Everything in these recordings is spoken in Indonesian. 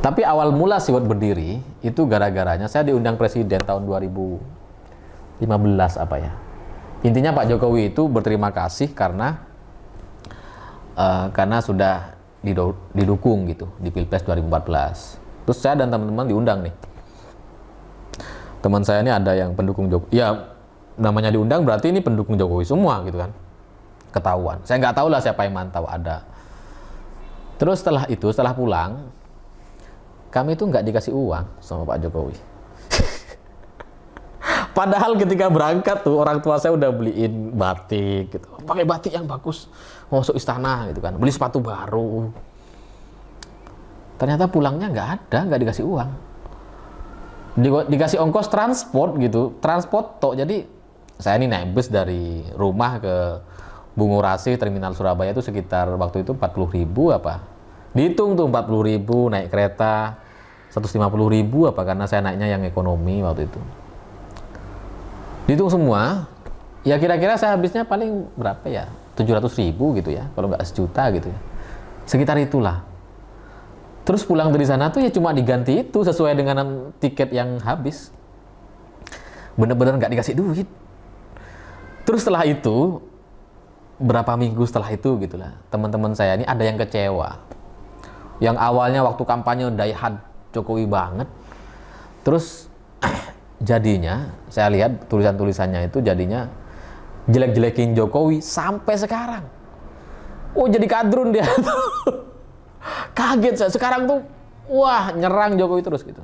Tapi awal mula Siwot berdiri itu gara-garanya saya diundang presiden tahun 2015 apa ya. Intinya Pak Jokowi itu berterima kasih karena sudah didukung gitu di Pilpres 2014. Terus saya dan teman-teman diundang nih. Teman saya ini ada yang pendukung Jokowi. Ya namanya diundang berarti ini pendukung Jokowi semua gitu kan. Ketahuan. Saya nggak tahu lah siapa yang mantau ada. Terus setelah pulang, kami itu nggak dikasih uang sama Pak Jokowi. Padahal ketika berangkat tuh orang tua saya udah beliin batik gitu. Pakai batik yang bagus, masuk istana gitu kan. Beli sepatu baru. Ternyata pulangnya nggak dikasih uang. Dikasih ongkos transport gitu, transport tok. Jadi saya ini naik bus dari rumah ke Bungurasi Terminal Surabaya itu sekitar waktu itu 40.000 apa. Dihitung tuh 40.000 naik kereta 150.000 apa karena saya naiknya yang ekonomi waktu itu. Dihitung semua, ya kira-kira saya habisnya paling berapa ya? 700.000 gitu ya, kalau nggak sejuta gitu ya. Sekitar itulah. Terus pulang dari sana tuh ya cuma diganti itu sesuai dengan tiket yang habis. Bener-bener nggak dikasih duit. Terus setelah itu, berapa minggu setelah itu gitulah, teman-teman saya ini ada yang kecewa. Yang awalnya waktu kampanye die-hard Jokowi banget. Terus jadinya saya lihat tulisan-tulisannya itu jadinya jelek-jelekin Jokowi sampai sekarang. Oh jadi kadrun dia. Kaget saya. Sekarang tuh wah nyerang Jokowi terus gitu.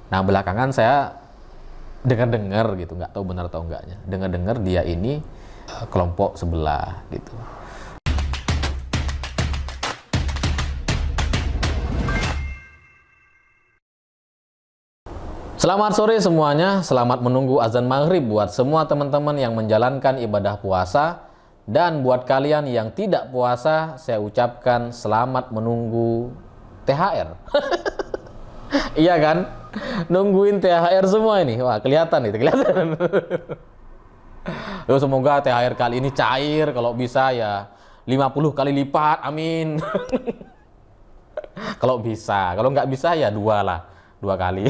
Nah belakangan saya dengar-dengar gitu, nggak tahu benar atau enggaknya. Dengar-dengar dia ini kelompok sebelah gitu. Selamat sore semuanya, selamat menunggu azan maghrib buat semua teman-teman yang menjalankan ibadah puasa. Dan buat kalian yang tidak puasa, saya ucapkan selamat menunggu THR. Iya kan? Nungguin THR semua ini. Wah kelihatan itu, kelihatan. Yo, semoga THR kali ini cair, kalau bisa ya 50 kali lipat, amin. Kalau bisa, kalau nggak bisa ya 2 kali.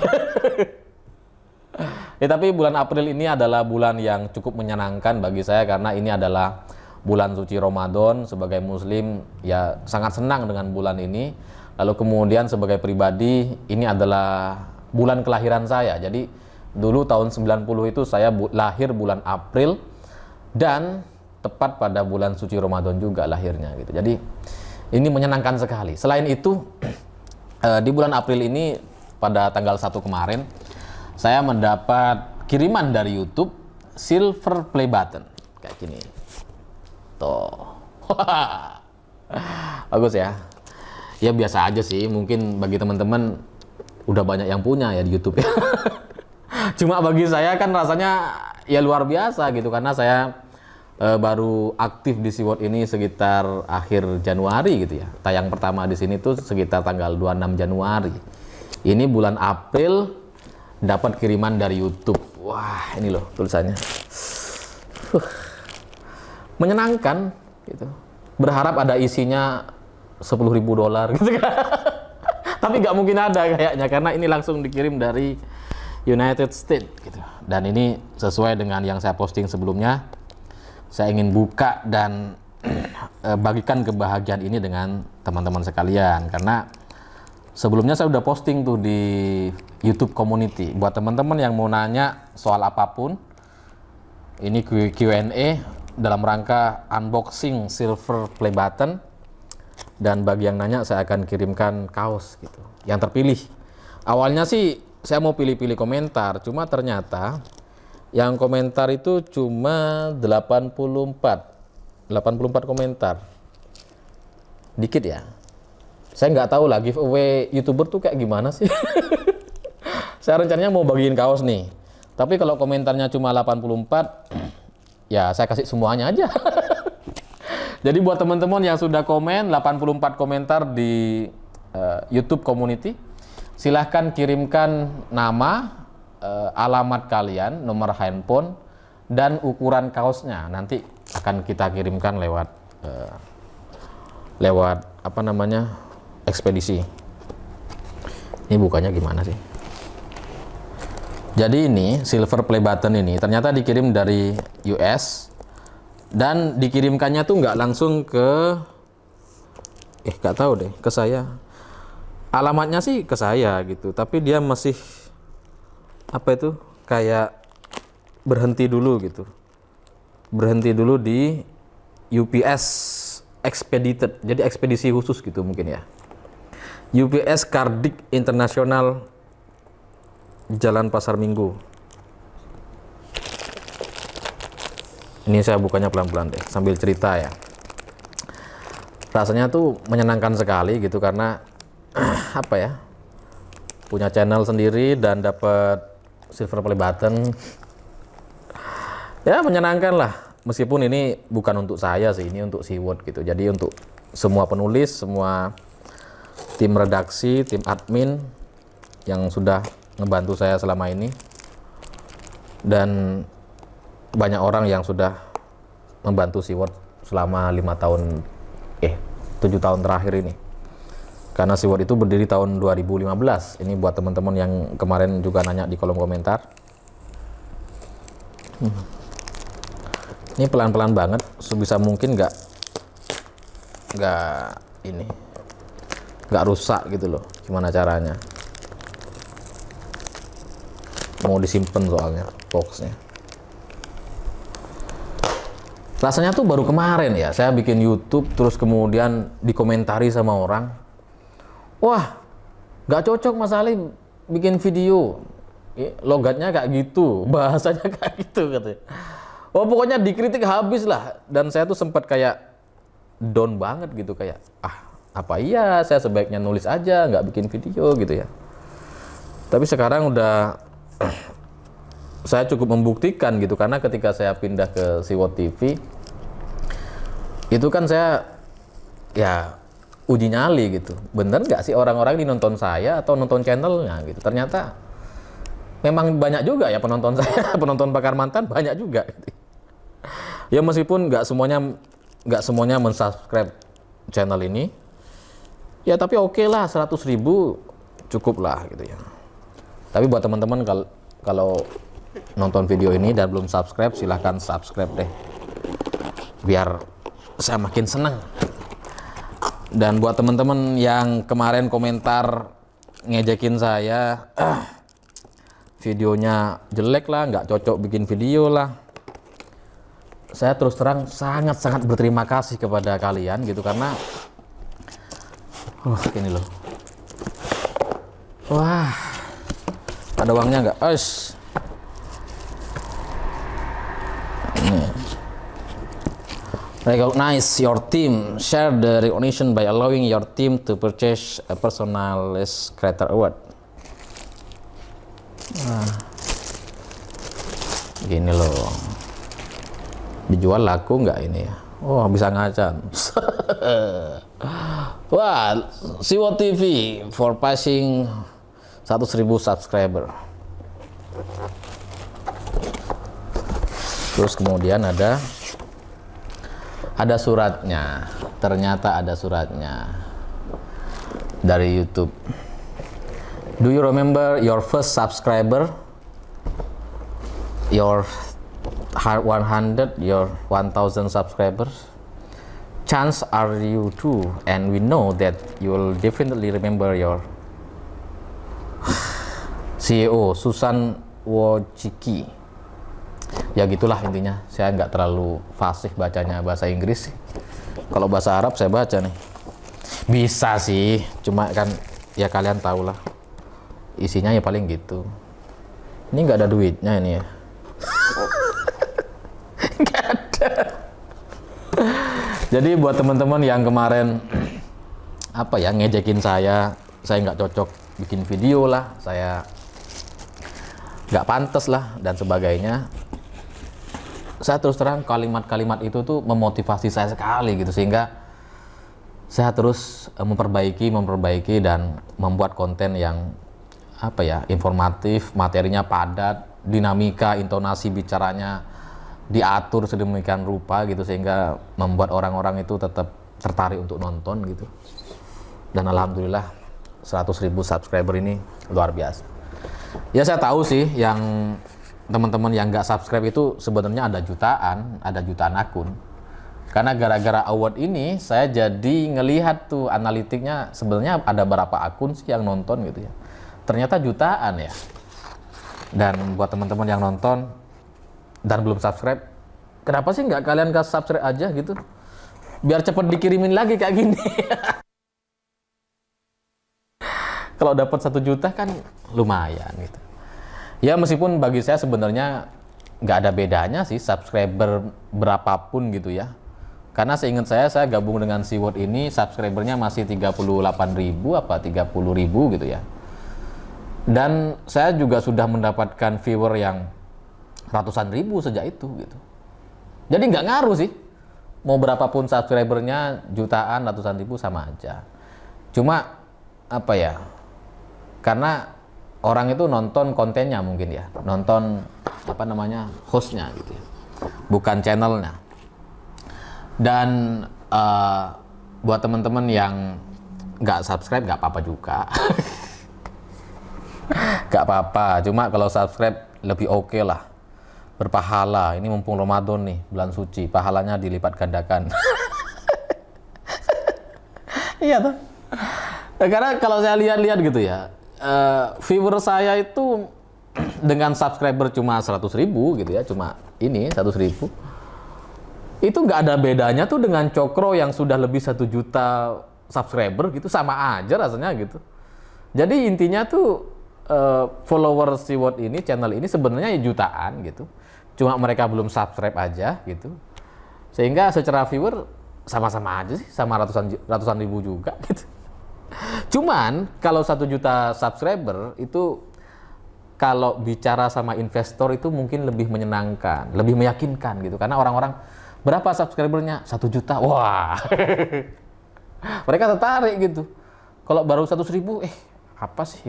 Ya, tapi bulan April ini adalah bulan yang cukup menyenangkan bagi saya karena ini adalah bulan suci Ramadan. Sebagai muslim ya sangat senang dengan bulan ini. Lalu kemudian sebagai pribadi ini adalah bulan kelahiran saya. Jadi dulu tahun 90 itu saya lahir bulan April dan tepat pada bulan suci Ramadan juga lahirnya gitu. Jadi ini menyenangkan sekali. Selain itu di bulan April ini pada tanggal 1 kemarin saya mendapat kiriman dari YouTube silver play button kayak gini. Tuh. Bagus ya. Ya biasa aja sih, mungkin bagi teman-teman udah banyak yang punya ya di YouTube ya. Cuma bagi saya kan rasanya ya luar biasa gitu karena saya baru aktif di Siwot ini sekitar akhir Januari gitu ya. Tayang pertama di sini tuh sekitar tanggal 26 Januari. Ini bulan April dapat kiriman dari YouTube. Wah, ini loh tulisannya. Menyenangkan gitu. Berharap ada isinya $10.000 gitu kan. Tapi nggak mungkin ada kayaknya karena ini langsung dikirim dari United States gitu. Dan ini sesuai dengan yang saya posting sebelumnya. Saya ingin buka dan bagikan kebahagiaan ini dengan teman-teman sekalian karena sebelumnya saya udah posting tuh di YouTube Community. Buat teman-teman yang mau nanya soal apapun, ini Q&A dalam rangka unboxing silver play button. Dan bagi yang nanya saya akan kirimkan kaos gitu. Yang terpilih. Awalnya sih saya mau pilih-pilih komentar, cuma ternyata yang komentar itu cuma 84 komentar. Dikit ya. Saya nggak tahu lah giveaway YouTuber tuh kayak gimana sih. Saya rencananya mau bagiin kaos nih. Tapi kalau komentarnya cuma 84, ya saya kasih semuanya aja. Jadi buat teman-teman yang sudah komen 84 komentar di YouTube Community, silahkan kirimkan nama, alamat kalian, nomor handphone, dan ukuran kaosnya. Nanti akan kita kirimkan lewat apa namanya, ekspedisi. Ini bukanya gimana sih? Jadi ini silver play button ini ternyata dikirim dari US dan dikirimkannya tuh nggak langsung ke nggak tahu deh ke saya. Alamatnya sih ke saya gitu, tapi dia masih apa itu kayak berhenti dulu gitu. Berhenti dulu di UPS Expedited, jadi ekspedisi khusus gitu mungkin ya. UPS Cardiff International Jalan Pasar Minggu. Ini saya bukanya pelan-pelan deh sambil cerita ya. Rasanya tuh menyenangkan sekali gitu karena apa ya, punya channel sendiri dan dapat silver play button. Ya menyenangkan lah. Meskipun ini bukan untuk saya sih, ini untuk SeaWorld gitu. Jadi untuk semua penulis, semua tim redaksi, tim admin yang sudah ngebantu saya selama ini, dan banyak orang yang sudah membantu SeaWorld selama 7 tahun terakhir ini. Karena SeaWorld itu berdiri tahun 2015. Ini buat teman-teman yang kemarin juga nanya di kolom komentar. Ini pelan-pelan banget, sebisa mungkin nggak rusak gitu loh. Gimana caranya? Mau disimpan soalnya boxnya. Rasanya tuh baru kemarin ya, saya bikin YouTube terus kemudian dikomentari sama orang, wah nggak cocok Mas Ali bikin video, logatnya kayak gitu, bahasanya kayak gitu katanya. Oh pokoknya dikritik habis lah, dan saya tuh sempat kayak down banget gitu, kayak apa iya saya sebaiknya nulis aja nggak bikin video gitu ya. Tapi sekarang udah saya cukup membuktikan gitu, karena ketika saya pindah ke SeaWorld TV itu kan saya ya uji nyali gitu, bener nggak sih orang-orang ini nonton saya atau nonton channelnya gitu. Ternyata memang banyak juga ya penonton saya, penonton Pakar Mantan banyak juga gitu. Ya meskipun nggak semuanya mensubscribe channel ini, ya tapi oke lah, 100.000 cukup lah gitu ya. Tapi buat teman-teman kalau nonton video ini dan belum subscribe, silahkan subscribe deh, biar saya makin seneng. Dan buat teman-teman yang kemarin komentar ngejekin saya, videonya jelek lah, nggak cocok bikin video lah, saya terus terang sangat-sangat berterima kasih kepada kalian gitu, karena ini loh, wah ada uangnya nggak? Recognize your team, share the recognition by allowing your team to purchase a personalized creator award. Gini loh, dijual laku nggak ini ya? Oh bisa ngacan. Wah, SeaWorld TV for passing 100.000 subscriber. Terus kemudian ada suratnya. Ternyata ada suratnya dari YouTube. Do you remember your first subscriber? Your 100, your 1000 subscribers? Chance are you too, and we know that you will definitely remember your CEO Susan Wojcicki. Ya gitulah intinya. Saya nggak terlalu fasih bacanya bahasa Inggris. Kalau bahasa Arab saya baca nih. Bisa sih, cuma kan ya kalian tahu lah. Isinya ya paling gitu. Ini nggak ada duitnya ini ya. Nggak ada. Jadi buat teman-teman yang kemarin ngejekin saya nggak cocok bikin video lah, saya nggak pantas lah dan sebagainya. Saya terus terang kalimat-kalimat itu tuh memotivasi saya sekali gitu, sehingga saya terus memperbaiki dan membuat konten yang informatif, materinya padat, dinamika, intonasi bicaranya diatur sedemikian rupa gitu, sehingga membuat orang-orang itu tetap tertarik untuk nonton gitu. Dan alhamdulillah 100.000 subscriber ini luar biasa. Ya saya tahu sih yang teman-teman yang nggak subscribe itu sebenarnya ada jutaan akun. Karena gara-gara award ini saya jadi ngelihat tuh analitiknya sebenarnya ada berapa akun sih yang nonton gitu ya. Ternyata jutaan ya. Dan buat teman-teman yang nonton dan belum subscribe, kenapa sih nggak kalian subscribe aja gitu? Biar cepet dikirimin lagi kayak gini. Kalau dapat 1 juta kan lumayan gitu. Ya meskipun bagi saya sebenarnya nggak ada bedanya sih subscriber berapapun gitu ya. Karena seingat saya gabung dengan Siwot ini subscribernya masih 38.000 apa 30.000 gitu ya. Dan saya juga sudah mendapatkan viewer yang ratusan ribu sejak itu gitu. Jadi nggak ngaruh sih. Mau berapapun subscribernya jutaan, ratusan ribu sama aja. Cuma apa ya? Karena orang itu nonton kontennya mungkin ya, nonton apa namanya hostnya gitu ya, bukan channelnya. Dan buat teman-teman yang nggak subscribe nggak apa-apa juga, nggak apa-apa. Cuma kalau subscribe lebih oke lah, berpahala. Ini mumpung Ramadan nih, bulan suci, pahalanya dilipat gandakan. Iya tuh. Karena kalau saya lihat-lihat gitu ya. Viewer saya itu dengan subscriber cuma 100.000 gitu ya, cuma ini 100.000 itu nggak ada bedanya tuh dengan Cokro yang sudah lebih 1 juta subscriber gitu, sama aja rasanya gitu. Jadi intinya tuh follower Siwot ini, channel ini sebenarnya jutaan gitu, cuma mereka belum subscribe aja gitu, sehingga secara viewer sama-sama aja sih, sama ratusan ribu juga gitu. Cuman kalau 1 juta subscriber itu kalau bicara sama investor itu mungkin lebih menyenangkan, lebih meyakinkan gitu. Karena orang-orang berapa subscribernya? 1 juta. Wah. Mereka tertarik gitu. Kalau baru 100.000, apa sih?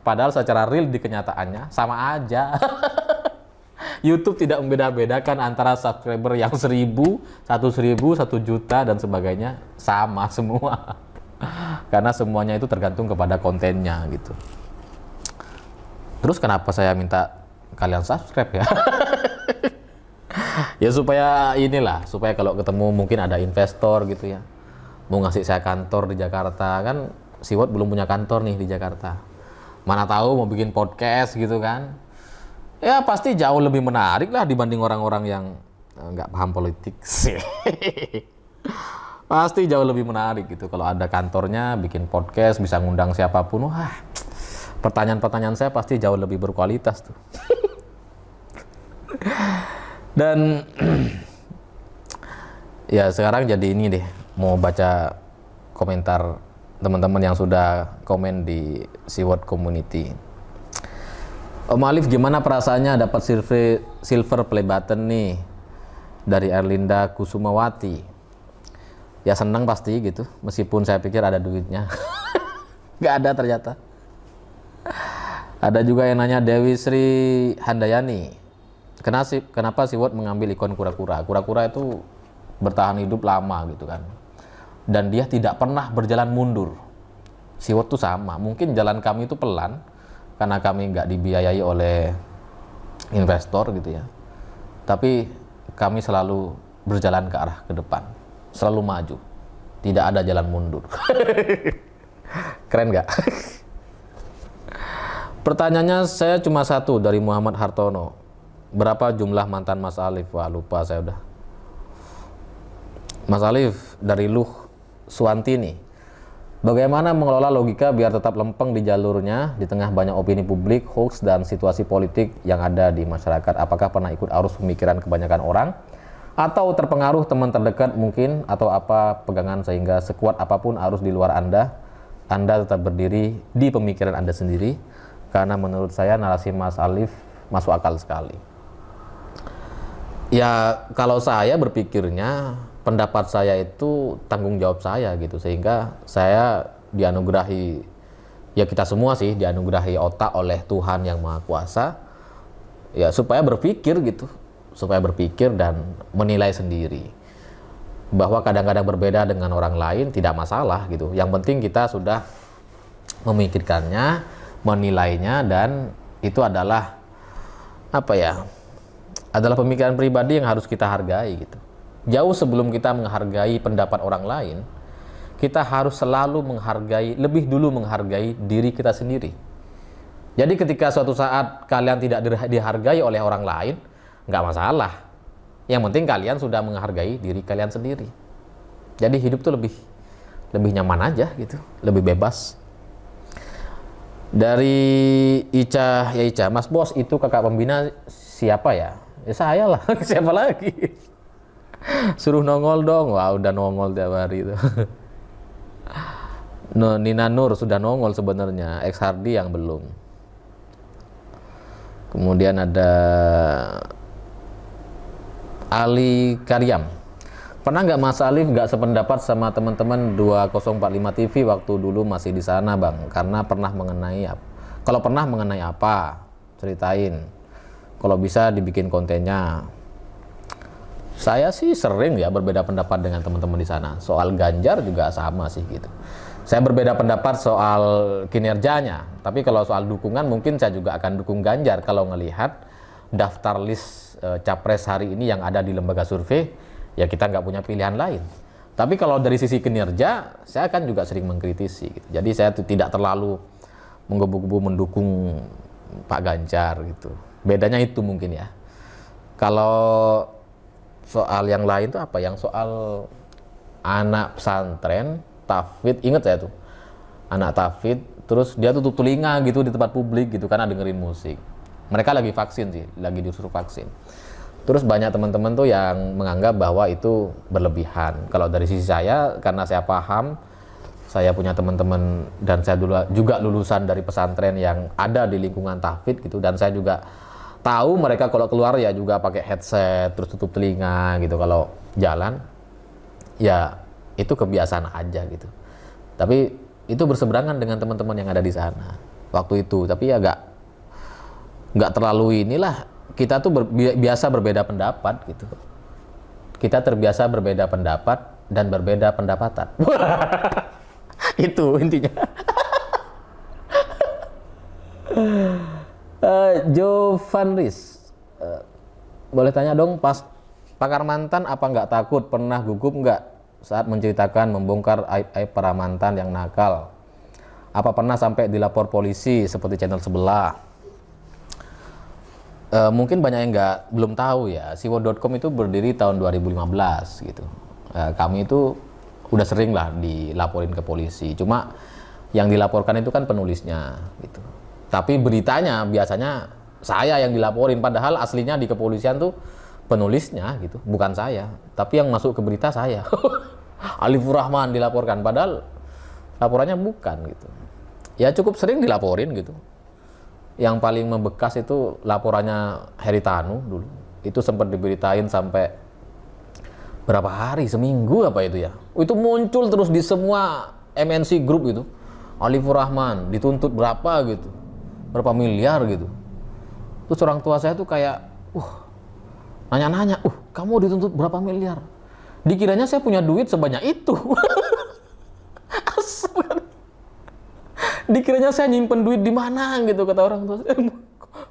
Padahal secara real di kenyataannya sama aja. YouTube tidak membeda-bedakan antara subscriber yang 1.000, 100.000, 1 juta dan sebagainya, sama semua. Karena semuanya itu tergantung kepada kontennya gitu. Terus kenapa saya minta kalian subscribe ya? Ya supaya inilah, supaya kalau ketemu mungkin ada investor gitu ya, mau ngasih saya kantor di Jakarta, kan Siwot belum punya kantor nih di Jakarta. Mana tahu mau bikin podcast gitu kan. Ya pasti jauh lebih menarik lah dibanding orang-orang yang nggak paham politik. Pasti jauh lebih menarik gitu kalau ada kantornya, bikin podcast, bisa ngundang siapapun. Wah, pertanyaan-pertanyaan saya pasti jauh lebih berkualitas tuh. Dan ya sekarang jadi ini deh, mau baca komentar teman-teman yang sudah komen di Siwot Community. Om Alif, gimana perasaannya dapat silver play button nih dari Erlinda Kusumawati? Ya senang pasti gitu, meskipun saya pikir ada duitnya. Nggak ada ternyata. Ada juga yang nanya Dewi Sri Handayani, kenapa Siwot mengambil ikon kura-kura? Kura-kura itu bertahan hidup lama gitu kan. Dan dia tidak pernah berjalan mundur. Siwot tuh sama, mungkin jalan kami itu pelan, karena kami nggak dibiayai oleh investor gitu ya. Tapi kami selalu berjalan ke arah ke depan. Selalu maju, tidak ada jalan mundur. Keren nggak? Pertanyaannya saya cuma satu dari Muhammad Hartono. Berapa jumlah mantan Mas Alif? Wah lupa saya udah. Mas Alif dari Luh Suantini. Bagaimana mengelola logika biar tetap lempeng di jalurnya di tengah banyak opini publik, hoax dan situasi politik yang ada di masyarakat? Apakah pernah ikut arus pemikiran kebanyakan orang? Atau terpengaruh teman terdekat mungkin, atau apa pegangan sehingga sekuat apapun arus di luar Anda tetap berdiri di pemikiran Anda sendiri? Karena menurut saya narasi Mas Alif masuk akal sekali. Ya kalau saya berpikirnya, pendapat saya itu tanggung jawab saya gitu, sehingga saya dianugerahi, ya kita semua sih dianugerahi otak oleh Tuhan Yang Maha Kuasa, ya supaya berpikir gitu, supaya berpikir dan menilai sendiri. Bahwa kadang-kadang berbeda dengan orang lain tidak masalah gitu. Yang penting kita sudah memikirkannya, menilainya, dan itu adalah apa ya? Adalah pemikiran pribadi yang harus kita hargai gitu. Jauh sebelum kita menghargai pendapat orang lain, kita harus selalu menghargai, lebih dulu menghargai diri kita sendiri. Jadi ketika suatu saat kalian tidak dihargai oleh orang lain, nggak masalah. Yang penting kalian sudah menghargai diri kalian sendiri. Jadi hidup tuh lebih nyaman aja gitu, lebih bebas. Dari Ica, ya Ica, Mas Bos itu kakak pembina siapa ya? Ya saya lah, siapa lagi? Suruh nongol dong, wah udah nongol tiap hari itu. Nina Nur sudah nongol sebenarnya, X Hardy yang belum. Kemudian ada Ali Karyam. Pernah nggak Mas Alif nggak sependapat sama teman-teman 2045 TV waktu dulu masih di sana Bang? Karena pernah mengenai apa? Kalau pernah mengenai apa? Ceritain. Kalau bisa dibikin kontennya. Saya sih sering ya berbeda pendapat dengan teman-teman di sana. Soal Ganjar juga sama sih gitu. Saya berbeda pendapat soal kinerjanya, tapi kalau soal dukungan mungkin saya juga akan dukung Ganjar kalau ngelihat daftar list capres hari ini yang ada di lembaga survei, ya kita nggak punya pilihan lain. Tapi kalau dari sisi kinerja, saya kan juga sering mengkritisi. Gitu. Jadi saya tidak terlalu menggebu-gebu mendukung Pak Ganjar gitu. Bedanya itu mungkin ya. Kalau soal yang lain tuh apa? Yang soal anak pesantren Tafid, inget saya tuh anak Tafid, terus dia tutup telinga gitu di tempat publik gitu karena dengerin musik. Mereka lagi vaksin sih, lagi disuruh vaksin. Terus banyak teman-teman tuh yang menganggap bahwa itu berlebihan. Kalau dari sisi saya, karena saya paham, saya punya teman-teman dan saya dulu juga lulusan dari pesantren yang ada di lingkungan Tafid gitu, dan saya juga tahu mereka kalau keluar ya juga pakai headset, terus tutup telinga gitu kalau jalan. Ya itu kebiasaan aja gitu. Tapi itu berseberangan dengan teman-teman yang ada di sana waktu itu. Tapi ya nggak terlalu inilah, kita tuh biasa berbeda pendapat gitu. Kita terbiasa berbeda pendapat dan berbeda pendapatan. Itu intinya. Jovan Riz, boleh tanya dong, pas pakar mantan apa nggak takut, pernah gugup nggak saat menceritakan membongkar aib-aib para mantan yang nakal? Apa pernah sampai dilapor polisi seperti channel sebelah? Mungkin banyak yang belum tahu ya, siwo.com itu berdiri tahun 2015 gitu. Kami itu udah sering lah dilaporin ke polisi. Cuma yang dilaporkan itu kan penulisnya gitu. Tapi beritanya biasanya saya yang dilaporin, padahal aslinya di kepolisian tuh penulisnya gitu, bukan saya. Tapi yang masuk ke berita saya. Alifur Rahman dilaporkan, padahal laporannya bukan gitu. Ya cukup sering dilaporin gitu. Yang paling membekas itu laporannya Heritanu dulu. Itu sempat diberitain sampai berapa hari, seminggu apa itu ya. Itu muncul terus di semua MNC Group gitu. Alifur Rahman dituntut berapa gitu. Berapa miliar gitu. Terus orang tua saya tuh kayak, nanya-nanya, kamu dituntut berapa miliar? Dikiranya saya punya duit sebanyak itu. Dikiranya saya nyimpen duit di mana gitu, kata orang tua.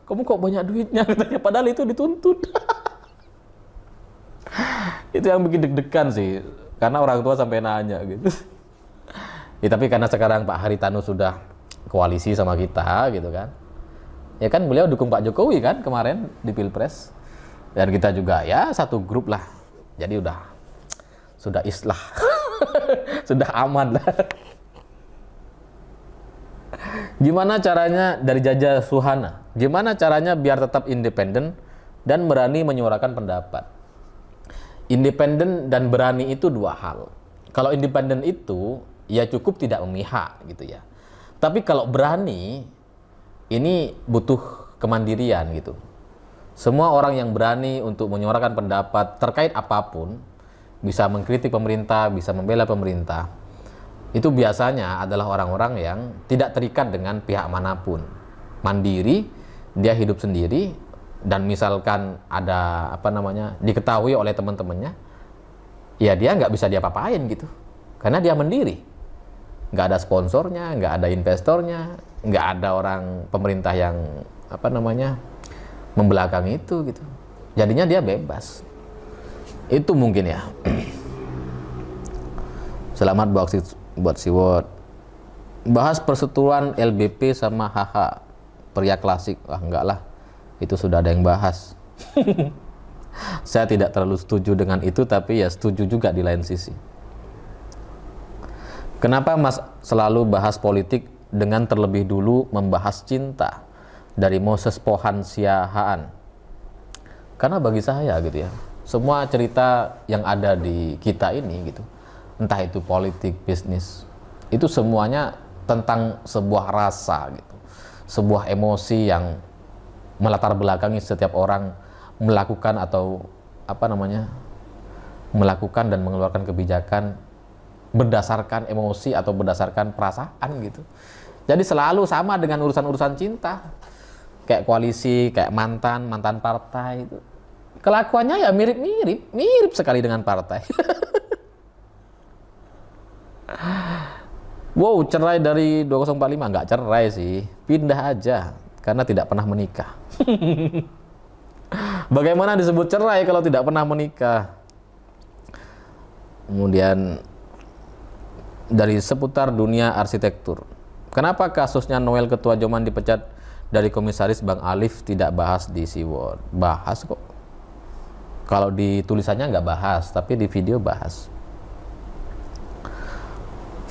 Kamu kok banyak duitnya? Katanya, padahal itu dituntut. Itu yang bikin deg-degan sih, karena orang tua sampai nanya gitu. Ya tapi karena sekarang Pak Haritanu sudah koalisi sama kita gitu kan. Ya kan beliau dukung Pak Jokowi kan kemarin di Pilpres. Dan kita juga ya satu grup lah. Jadi sudah islah. Sudah aman lah. Gimana caranya, dari Jaja Suhana, gimana caranya biar tetap independen dan berani menyuarakan pendapat? Independen dan berani itu dua hal. Kalau independen itu ya cukup tidak memihak gitu ya. Tapi kalau berani ini butuh kemandirian gitu. Semua orang yang berani untuk menyuarakan pendapat terkait apapun, bisa mengkritik pemerintah, bisa membela pemerintah, itu biasanya adalah orang-orang yang tidak terikat dengan pihak manapun. Mandiri, dia hidup sendiri, dan misalkan ada diketahui oleh teman-temannya, ya dia nggak bisa diapa-apain gitu, karena dia mandiri. nggak ada sponsornya, nggak ada investornya, nggak ada orang pemerintah yang apa namanya membelakangi itu gitu. Jadinya dia bebas. Itu mungkin ya. Selamat buat Siwot. Bahas persetujuan LBP sama HH pria klasik. Wah enggak lah, itu sudah ada yang bahas. Saya tidak terlalu setuju dengan itu, tapi ya setuju juga di lain sisi. Kenapa Mas selalu bahas politik dengan terlebih dulu membahas cinta dari Moses Pohan Siahaan? Karena bagi saya gitu ya, semua cerita yang ada di kita ini gitu, entah itu politik, bisnis, itu semuanya tentang sebuah rasa gitu, sebuah emosi yang melatar belakangi setiap orang melakukan atau apa namanya melakukan dan mengeluarkan kebijakan berdasarkan emosi atau berdasarkan perasaan gitu. Jadi selalu sama dengan urusan-urusan cinta, kayak koalisi, kayak mantan partai itu, kelakuannya ya mirip sekali dengan partai. Wow, cerai dari 2045, nggak cerai sih, pindah aja karena tidak pernah menikah. Bagaimana disebut cerai kalau tidak pernah menikah? Kemudian dari seputar dunia arsitektur, kenapa kasusnya Noel Ketua Joman dipecat dari komisaris Bang Alif tidak bahas di Siwot? Bahas kok. Kalau di tulisannya nggak bahas, tapi di video bahas.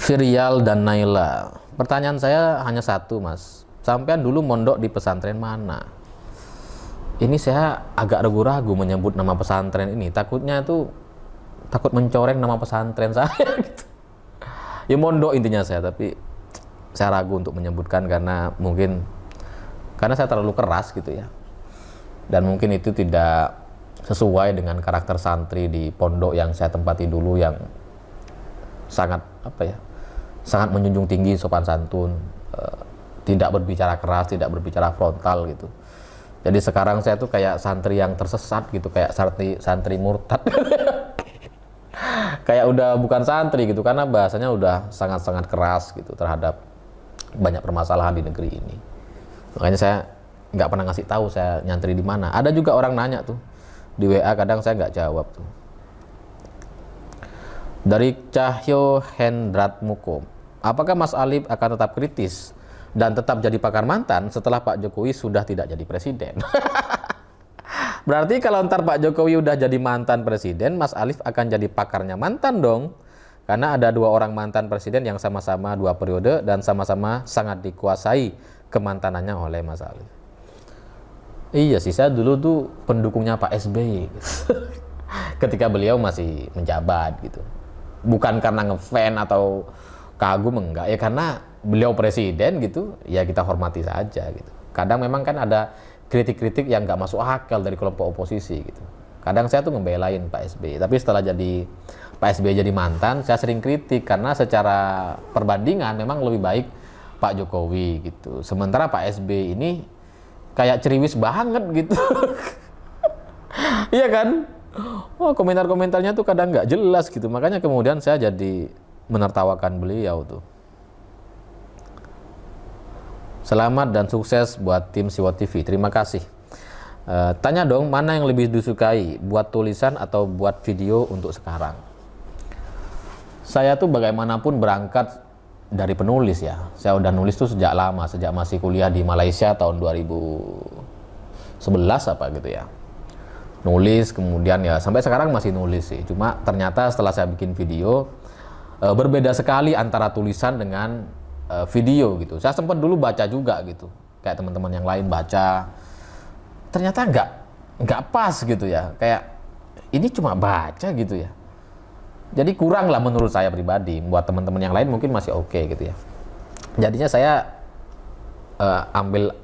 Virial dan Naila, pertanyaan saya hanya satu, Mas. Sampean dulu mondok di pesantren mana? Ini saya agak ragu-ragu menyebut nama pesantren ini. Takutnya itu takut mencoreng nama pesantren saya gitu. Ya mondok intinya saya, tapi saya ragu untuk menyebutkan karena saya terlalu keras gitu ya. Dan mungkin itu tidak sesuai dengan karakter santri di pondok yang saya tempati dulu yang sangat sangat menjunjung tinggi sopan santun, tidak berbicara keras, tidak berbicara frontal gitu. Jadi sekarang saya tuh kayak santri yang tersesat gitu, kayak santri murtad. Kayak udah bukan santri gitu, karena bahasanya udah sangat-sangat keras gitu terhadap banyak permasalahan di negeri ini. Makanya saya nggak pernah ngasih tahu saya nyantri di mana. Ada juga orang nanya tuh di WA, kadang saya nggak jawab tuh. Dari Cahyo Hendrat Muko, apakah Mas Alif akan tetap kritis dan tetap jadi pakar mantan setelah Pak Jokowi sudah tidak jadi presiden? Berarti kalau ntar Pak Jokowi udah jadi mantan presiden, Mas Alif akan jadi pakarnya mantan dong. Karena ada dua orang mantan presiden yang sama-sama 2 periode dan sama-sama sangat dikuasai kemantanannya oleh Mas Alif. Iya sih, saya dulu tuh pendukungnya Pak SBY ketika beliau masih menjabat gitu. Bukan karena ngefan atau kagum, enggak, ya karena beliau presiden gitu, ya kita hormati saja gitu. Kadang memang kan ada kritik-kritik yang nggak masuk akal dari kelompok oposisi gitu. Kadang saya tuh ngebelain Pak SBY, tapi setelah jadi Pak SBY jadi mantan, saya sering kritik karena secara perbandingan memang lebih baik Pak Jokowi gitu. Sementara Pak SBY ini kayak ceriwis banget gitu. Iya kan? Oh, komentar-komentarnya tuh kadang nggak jelas gitu. Makanya kemudian saya jadi menertawakan beliau tuh. Selamat dan sukses buat tim Siwot TV. Terima kasih. Tanya dong, mana yang lebih disukai, buat tulisan atau buat video untuk sekarang? Saya tuh bagaimanapun berangkat dari penulis ya. Saya udah nulis tuh sejak lama, sejak masih kuliah di Malaysia tahun 2011 apa gitu ya. Nulis, kemudian ya sampai sekarang masih nulis sih. Cuma ternyata setelah saya bikin video, berbeda sekali antara tulisan dengan video gitu. Saya sempat dulu baca juga gitu, kayak teman-teman yang lain baca, ternyata nggak pas gitu ya, kayak ini cuma baca gitu ya. Jadi kurang lah menurut saya pribadi. Buat teman-teman yang lain mungkin masih oke gitu ya. Jadinya saya ambil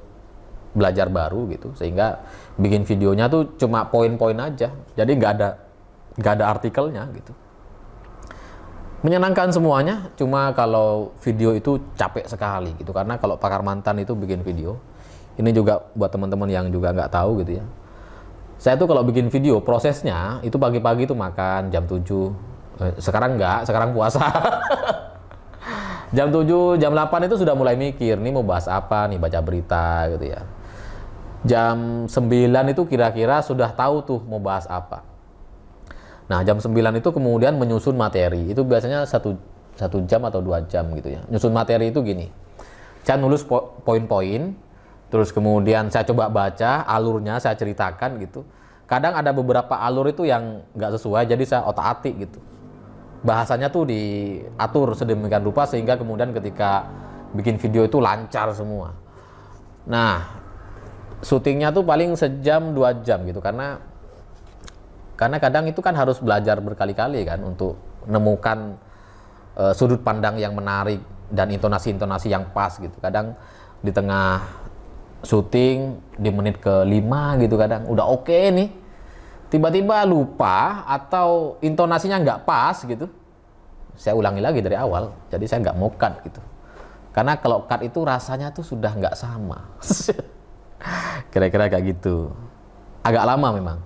belajar baru gitu, sehingga bikin videonya tuh cuma poin-poin aja. Jadi nggak ada artikelnya gitu. Menyenangkan semuanya, cuma kalau video itu capek sekali gitu, karena kalau pakar mantan itu bikin video, ini juga buat teman-teman yang juga nggak tahu gitu ya. Saya tuh kalau bikin video prosesnya itu pagi-pagi tuh makan jam 7. Sekarang enggak, sekarang puasa. Jam 7, jam 8 itu sudah mulai mikir, nih mau bahas apa nih, baca berita gitu ya. Jam 9 itu kira-kira sudah tahu tuh mau bahas apa. Nah, jam 9 itu kemudian menyusun materi. Itu biasanya satu jam atau 2 jam gitu ya. Nyusun materi itu gini. Saya nulis poin-poin, terus kemudian saya coba baca alurnya, saya ceritakan gitu. Kadang ada beberapa alur itu yang nggak sesuai, jadi saya otak-atik gitu. Bahasanya tuh diatur sedemikian rupa sehingga kemudian ketika bikin video itu lancar semua. Nah, syutingnya tuh paling sejam 2 jam gitu, karena kadang itu kan harus belajar berkali-kali kan untuk menemukan sudut pandang yang menarik dan intonasi-intonasi yang pas gitu. Kadang di tengah syuting di menit ke-5 gitu kadang udah oke nih, tiba-tiba lupa atau intonasinya nggak pas gitu. Saya ulangi lagi dari awal, jadi saya nggak mau cut gitu. Karena kalau cut itu rasanya tuh sudah nggak sama. Kira-kira kayak gitu. Agak lama memang.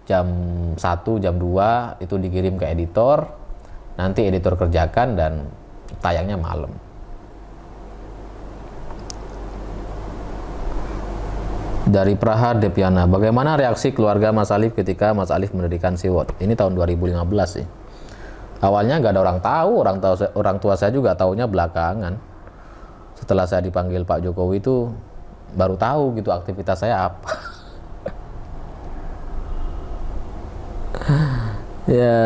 Jam 1, jam 2 itu dikirim ke editor, nanti editor kerjakan dan tayangnya malam. Dari Praha Depiana, bagaimana reaksi keluarga Mas Alif ketika Mas Alif mendirikan Siwot? Ini tahun 2015 sih. Awalnya nggak ada orang tua saya juga taunya belakangan. Setelah saya dipanggil Pak Jokowi itu baru tahu gitu aktivitas saya apa. Ya,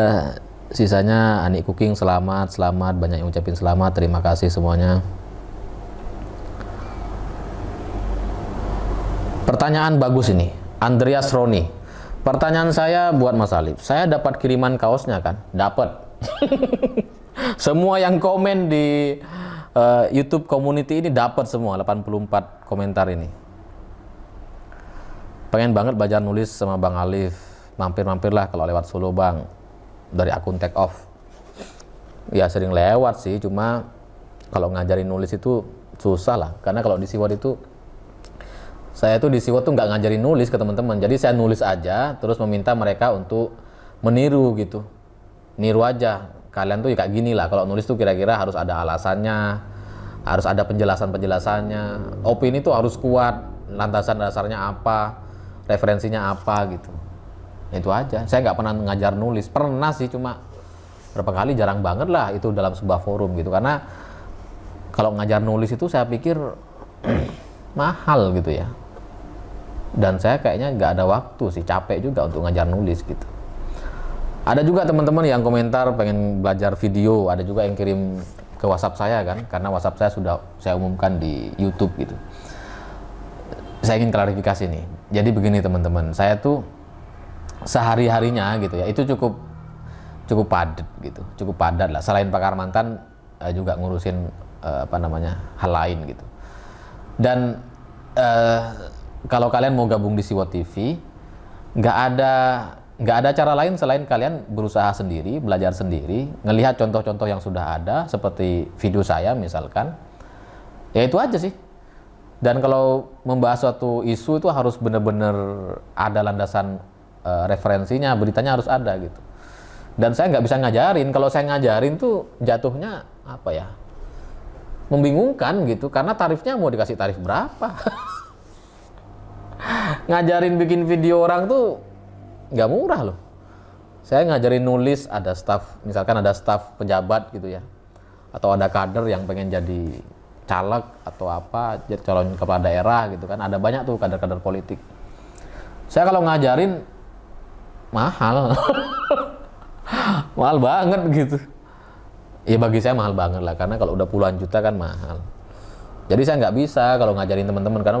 sisanya Anik Cooking selamat, banyak yang ucapin selamat, terima kasih semuanya. Pertanyaan bagus ini, Andreas Roni. Pertanyaan saya buat Mas Alif, saya dapat kiriman kaosnya kan? Dapat. Semua yang komen di YouTube community ini dapat semua, 84 komentar ini. Pengen banget belajar nulis sama Bang Alif. Mampir-mampirlah kalau lewat Solo Bang, dari akun Take Off. Ya sering lewat sih, cuma kalau ngajarin nulis itu susah lah, karena kalau di Siwot itu saya tuh di Siwot tuh nggak ngajarin nulis ke teman-teman, jadi saya nulis aja terus meminta mereka untuk meniru gitu, niru aja. Kalian tuh ya kayak gini lah, kalau nulis tuh kira-kira harus ada alasannya, harus ada penjelasannya, opini tuh harus kuat, landasan dasarnya apa, referensinya apa gitu. Itu aja. Saya nggak pernah ngajar nulis. Pernah sih, cuma berapa kali, jarang banget lah itu dalam sebuah forum gitu. Karena kalau ngajar nulis itu saya pikir mahal gitu ya. Dan saya kayaknya nggak ada waktu sih, capek juga untuk ngajar nulis gitu. Ada juga teman-teman yang komentar pengen belajar video, ada juga yang kirim ke WhatsApp saya kan, karena WhatsApp saya sudah saya umumkan di YouTube gitu. Saya ingin klarifikasi nih. Jadi begini teman-teman, saya tuh sehari-harinya gitu ya, itu cukup padat gitu, cukup padat lah. Selain pakar mantan juga ngurusin hal lain gitu. Dan kalau kalian mau gabung di Siwot TV, nggak ada cara lain selain kalian berusaha sendiri, belajar sendiri, ngelihat contoh-contoh yang sudah ada seperti video saya misalkan. Ya itu aja sih. Dan kalau membahas suatu isu itu harus benar-benar ada landasan referensinya, beritanya harus ada gitu. Dan saya nggak bisa ngajarin. Kalau saya ngajarin tuh jatuhnya apa ya, membingungkan gitu, karena tarifnya mau dikasih tarif berapa. Ngajarin bikin video orang tuh nggak murah loh. Saya ngajarin nulis, ada staff, misalkan ada staff pejabat gitu ya, atau ada kader yang pengen jadi caleg atau apa, jadi calon kepala daerah gitu kan, ada banyak tuh kader-kader politik. Saya kalau ngajarin mahal. Mahal banget gitu. Ya bagi saya mahal banget lah, karena kalau udah puluhan juta kan mahal. Jadi saya nggak bisa kalau ngajarin teman-teman, karena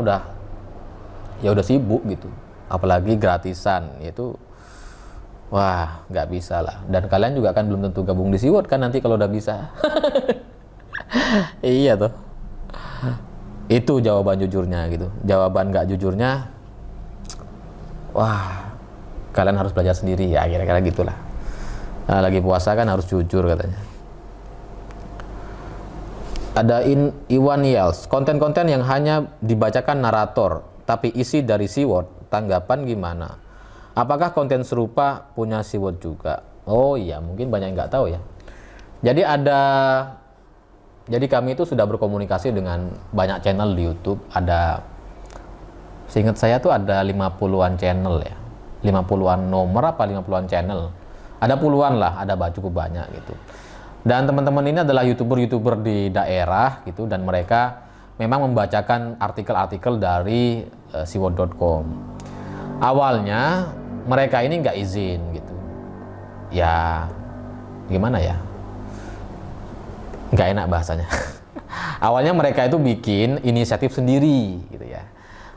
udah sibuk gitu. Apalagi gratisan, itu wah nggak bisa lah. Dan kalian juga kan belum tentu gabung di Siwot kan nanti kalau udah bisa. Iya tuh. Itu jawaban jujurnya gitu. Jawaban nggak jujurnya, wah kalian harus belajar sendiri ya, kira-kira gitulah. Nah, lagi puasa kan harus jujur katanya. Ada Iwan Yels, konten-konten yang hanya dibacakan narator tapi isi dari Siwot, tanggapan gimana? Apakah konten serupa punya Siwot juga? Oh iya, mungkin banyak yang nggak tahu ya. Jadi ada Jadi kami itu sudah berkomunikasi dengan banyak channel di YouTube. Seingat saya tuh ada 50-an channel ya. 50-an nomor apa 50-an channel. Ada puluhan lah, ada cukup banyak gitu. Dan teman-teman ini adalah YouTuber-YouTuber di daerah gitu, dan mereka memang membacakan artikel-artikel dari siwot.com. Awalnya mereka ini nggak izin gitu. Ya gimana ya? Nggak enak bahasanya. Awalnya mereka itu bikin inisiatif sendiri gitu ya.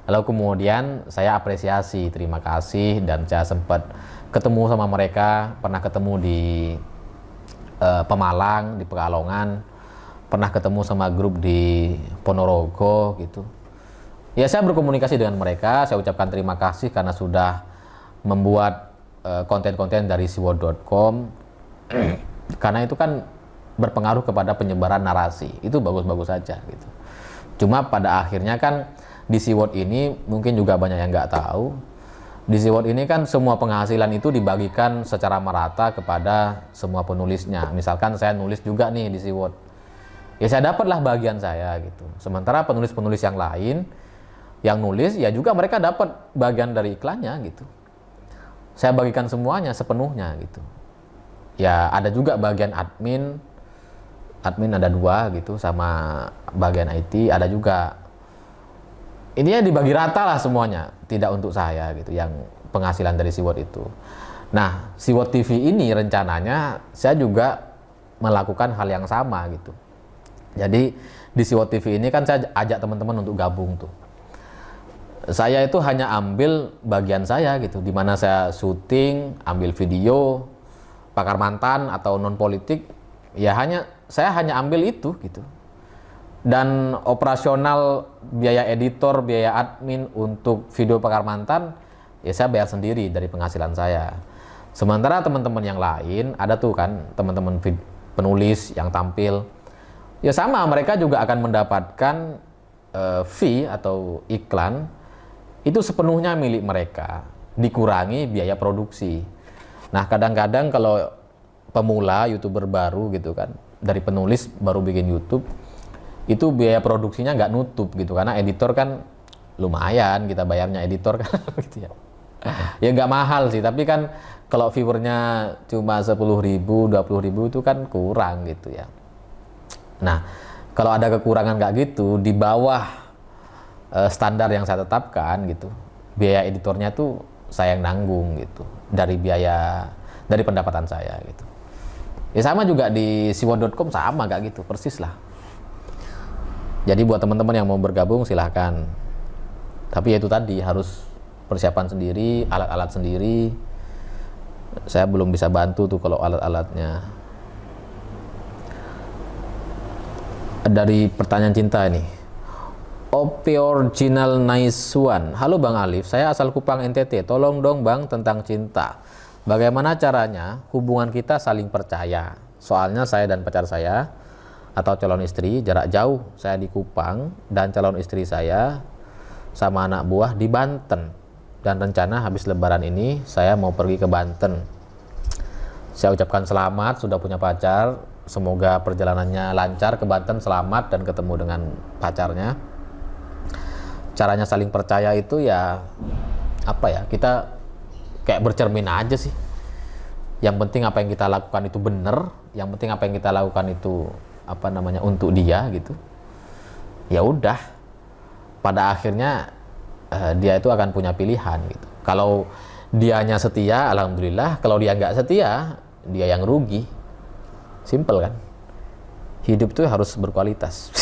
Lalu kemudian saya apresiasi, terima kasih, dan saya sempat ketemu sama mereka, pernah ketemu di Pemalang, di Pekalongan, pernah ketemu sama grup di Ponorogo gitu. Ya saya berkomunikasi dengan mereka, saya ucapkan terima kasih karena sudah membuat konten-konten dari siwot.com. Karena itu kan berpengaruh kepada penyebaran narasi, itu bagus-bagus saja gitu. Cuma pada akhirnya kan di siwot ini mungkin juga banyak yang nggak tahu, di siwot ini kan semua penghasilan itu dibagikan secara merata kepada semua penulisnya. Misalkan saya nulis juga nih di siwot, ya saya dapatlah bagian saya gitu. Sementara penulis-penulis yang lain yang nulis ya juga mereka dapat bagian dari iklannya gitu. Saya bagikan semuanya sepenuhnya gitu. Ya ada juga bagian admin ada 2 gitu, sama bagian IT ada juga. Ini ya dibagi rata lah semuanya, tidak untuk saya gitu yang penghasilan dari siwot itu. Nah, siwot TV ini rencananya saya juga melakukan hal yang sama gitu. Jadi di siwot TV ini kan saya ajak teman-teman untuk gabung tuh. Saya itu hanya ambil bagian saya gitu, di mana saya syuting, ambil video, pakar mantan atau non politik, ya saya hanya ambil itu gitu. Dan operasional, biaya editor, biaya admin untuk video pakar mantan, ya saya bayar sendiri dari penghasilan saya. Sementara teman-teman yang lain, ada tuh kan teman-teman penulis yang tampil, ya sama, mereka juga akan mendapatkan fee atau iklan, itu sepenuhnya milik mereka, dikurangi biaya produksi. Nah kadang-kadang kalau pemula, YouTuber baru gitu kan, dari penulis baru bikin YouTube, itu biaya produksinya nggak nutup gitu, karena editor kan lumayan kita bayarnya editor kan gitu ya. Ya nggak mahal sih, tapi kan kalau viewernya cuma 10.000, 20.000 itu kan kurang gitu ya. Nah kalau ada kekurangan kayak gitu di bawah standar yang saya tetapkan gitu, biaya editornya tuh saya yang nanggung gitu, dari pendapatan saya gitu. Ya sama juga di siwot.com sama kayak gitu, persis lah. Jadi buat teman-teman yang mau bergabung silahkan. Tapi ya itu tadi, harus persiapan sendiri, alat-alat sendiri. Saya belum bisa bantu tuh kalau alat-alatnya. Dari pertanyaan cinta ini. Opi Original Nice One. Halo Bang Alif, saya asal Kupang NTT. Tolong dong Bang tentang cinta. Bagaimana caranya hubungan kita saling percaya? Soalnya saya dan pacar saya atau calon istri jarak jauh, saya di Kupang dan calon istri saya sama anak buah di Banten, dan rencana habis lebaran ini saya mau pergi ke Banten. Saya ucapkan selamat sudah punya pacar, semoga perjalanannya lancar ke Banten, selamat dan ketemu dengan pacarnya. Caranya saling percaya itu ya apa ya, kita kayak bercermin aja sih. Yang penting apa yang kita lakukan itu benar, yang penting apa yang kita lakukan itu untuk dia gitu. Ya udah, pada akhirnya dia itu akan punya pilihan gitu. Kalau dianya setia, alhamdulillah. Kalau dia nggak setia, dia yang rugi. Simple kan? Hidup tuh harus berkualitas.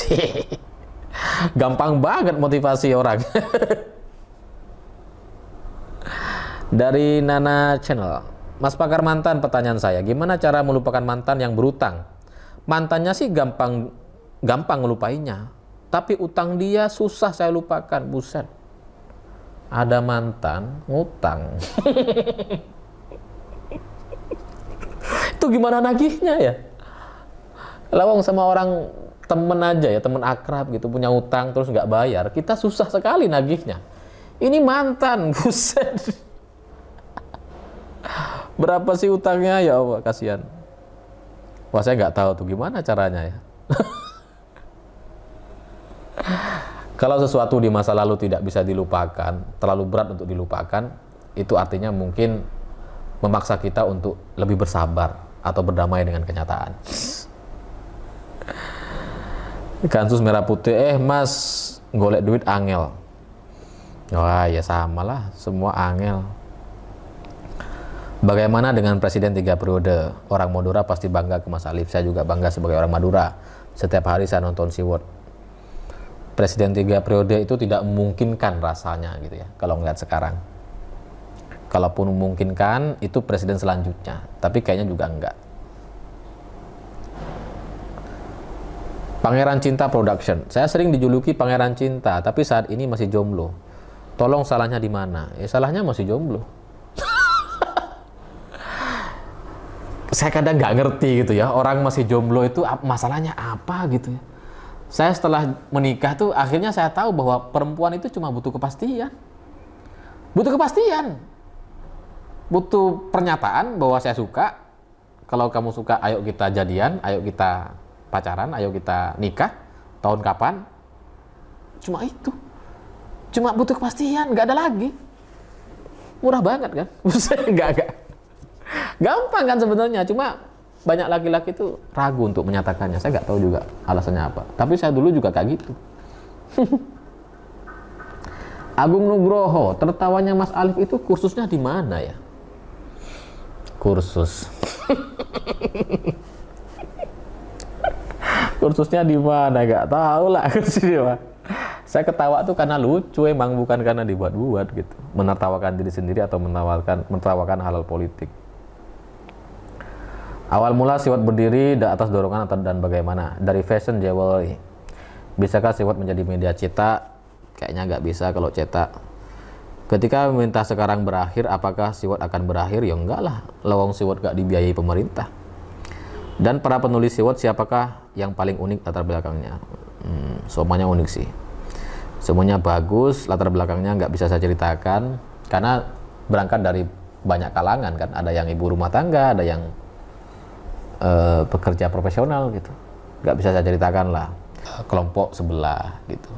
Gampang banget motivasi orang. Dari Nana Channel. Mas pakar mantan, pertanyaan saya, gimana cara melupakan mantan yang berutang? Mantannya sih gampang ngelupainya, tapi utang dia susah saya lupakan. Buset, ada mantan ngutang. Itu gimana nagihnya ya? Lawang sama orang temen aja ya, temen akrab gitu, punya utang terus nggak bayar, kita susah sekali nagihnya. Ini mantan, buset. Berapa sih utangnya ya Allah, kasihan. Wah saya nggak tahu tuh gimana caranya ya. Kalau sesuatu di masa lalu tidak bisa dilupakan, terlalu berat untuk dilupakan, itu artinya mungkin memaksa kita untuk lebih bersabar atau berdamai dengan kenyataan. Kansus merah putih, mas golek duit angel. Wah ya samalah, semua angel. Bagaimana dengan presiden 3 periode? Orang Madura pasti bangga ke Mas Alif. Saya juga bangga sebagai orang Madura. Setiap hari saya nonton SeaWorld. Presiden 3 periode itu tidak memungkinkan rasanya gitu ya, kalau ngeliat sekarang. Kalaupun memungkinkan, itu presiden selanjutnya. Tapi kayaknya juga enggak. Pangeran Cinta Production. Saya sering dijuluki Pangeran Cinta, tapi saat ini masih jomblo. Tolong salahnya di mana? Ya salahnya masih jomblo. Saya kadang nggak ngerti gitu ya, orang masih jomblo itu masalahnya apa gitu ya. Saya setelah menikah tuh akhirnya saya tahu bahwa perempuan itu cuma butuh kepastian. Butuh kepastian. Butuh pernyataan bahwa saya suka. Kalau kamu suka, ayo kita jadian, ayo kita pacaran, ayo kita nikah. Tahun kapan? Cuma itu. Cuma butuh kepastian, nggak ada lagi. Murah banget kan? Nggak. Gampang kan sebenarnya, cuma banyak laki-laki itu ragu untuk menyatakannya. Saya nggak tahu juga alasannya apa. Tapi saya dulu juga kayak gitu. Agung Nugroho, tertawanya Mas Alif itu kursusnya di mana ya? Kursus. Kursusnya di mana? Nggak tahu lah kursusnya. Saya ketawa tuh karena lucu emang, bukan karena dibuat-buat gitu. Menertawakan diri sendiri atau menertawakan hal-hal politik. Awal mula SeaWorld berdiri atas dorongan atau dan bagaimana? Dari fashion jewelry. Bisakah SeaWorld menjadi media cetak? Kayaknya nggak bisa kalau cetak. Ketika pemerintah sekarang berakhir, apakah SeaWorld akan berakhir? Ya enggak lah. Lawang SeaWorld nggak dibiayai pemerintah. Dan para penulis SeaWorld siapakah yang paling unik latar belakangnya? Semuanya unik sih. Semuanya bagus, latar belakangnya nggak bisa saya ceritakan karena berangkat dari banyak kalangan kan. Ada yang ibu rumah tangga, ada yang pekerja profesional gitu, nggak bisa saya ceritakan lah, kelompok sebelah gitu.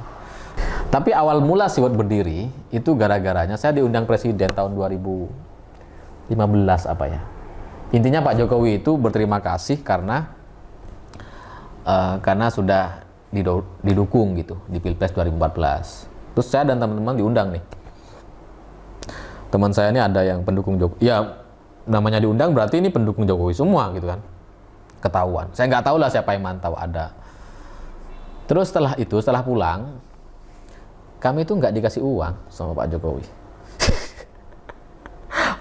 Tapi awal mula SeaWorld berdiri itu gara-garanya saya diundang presiden tahun 2015 apa ya. Intinya Pak Jokowi itu berterima kasih karena sudah didukung gitu di Pilpres 2014. Terus saya dan teman-teman diundang nih. Teman saya ini ada yang pendukung Jokowi. Ya namanya diundang berarti ini pendukung Jokowi semua gitu kan. Ketahuan. Saya nggak tahu lah siapa yang mantau ada. Terus setelah pulang, kami itu nggak dikasih uang sama Pak Jokowi.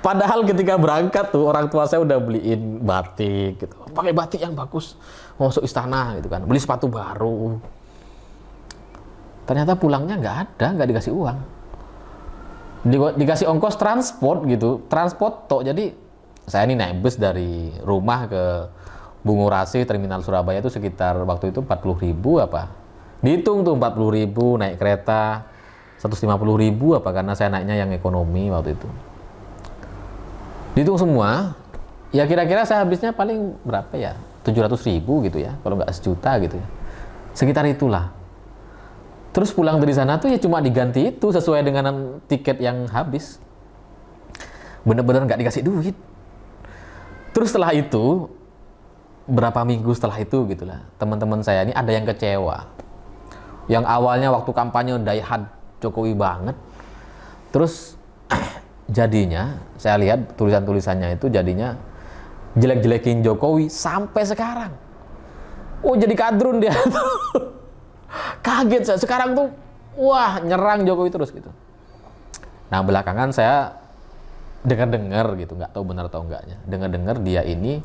Padahal ketika berangkat tuh orang tua saya udah beliin batik gitu. Pakai batik yang bagus, masuk istana gitu kan. Beli sepatu baru. Ternyata pulangnya nggak dikasih uang. Dikasih ongkos transport gitu, transport tok. Jadi saya ini naik bus dari rumah ke Bungurasi Terminal Surabaya itu sekitar waktu itu 40.000 apa. Dihitung tuh 40.000 naik kereta 150.000 apa karena saya naiknya yang ekonomi waktu itu. Dihitung semua, ya kira-kira saya habisnya paling berapa ya? 700.000 gitu ya, kalau nggak sejuta gitu ya. Sekitar itulah. Terus pulang dari sana tuh ya cuma diganti itu sesuai dengan tiket yang habis. Bener-bener nggak dikasih duit. Terus setelah itu, berapa minggu setelah itu gitulah, teman-teman saya ini ada yang kecewa. Yang awalnya waktu kampanye die-hard Jokowi banget. Terus jadinya, saya lihat tulisan-tulisannya itu jadinya jelek-jelekin Jokowi sampai sekarang. Oh jadi kadrun dia. Kaget saya, sekarang tuh wah nyerang Jokowi terus gitu. Nah belakangan saya dengar-dengar gitu, nggak tahu benar atau enggaknya. Dengar-dengar dia ini